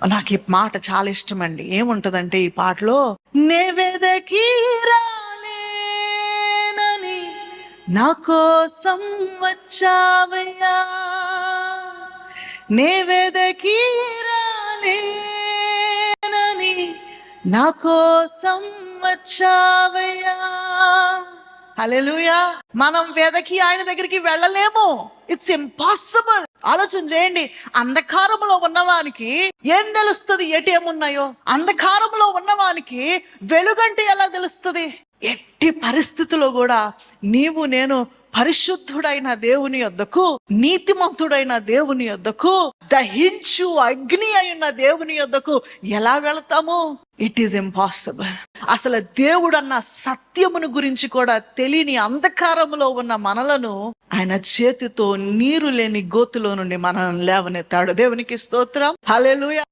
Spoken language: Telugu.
నాకు ఈ మాట చాలా ఇష్టం అండి. ఏముంటదంటే ఈ పాటలో, నే వెదకి రాలేనని నా కోసం వచ్చావయ్యా, నే వెదకి రాలేనని నా కోసం వచ్చావయ్యా. హల్లెలూయా. మనం వెదకి ఆయన దగ్గరికి వెళ్ళలేము. It's impossible. ఆలోచన చేయండి. అంధకారంలో ఉన్నవానికి ఏం తెలుస్తుంది ఎటు ఏమున్నాయో? అంధకారంలో ఉన్నవానికి వెలుగంటే ఎలా తెలుస్తుంది? ఎట్టి పరిస్థితుల్లో కూడా నీవు నేను పరిశుద్ధుడైన దేవుని యొద్దకు, నీతిమంతుడైన దేవుని యొద్దకు, దహించు అగ్ని అయిన దేవుని యొద్దకు ఎలా వెళతాము? It is impossible. అసలు దేవుడన్న సత్యమును గురించి కూడా తెలియని అంధకారంలో ఉన్న మనలను ఆయన చేతితో నీరు లేని గోతులో నుండి మనల్ని లేవనెత్తాడు. దేవునికి స్తోత్రం. హల్లెలూయా.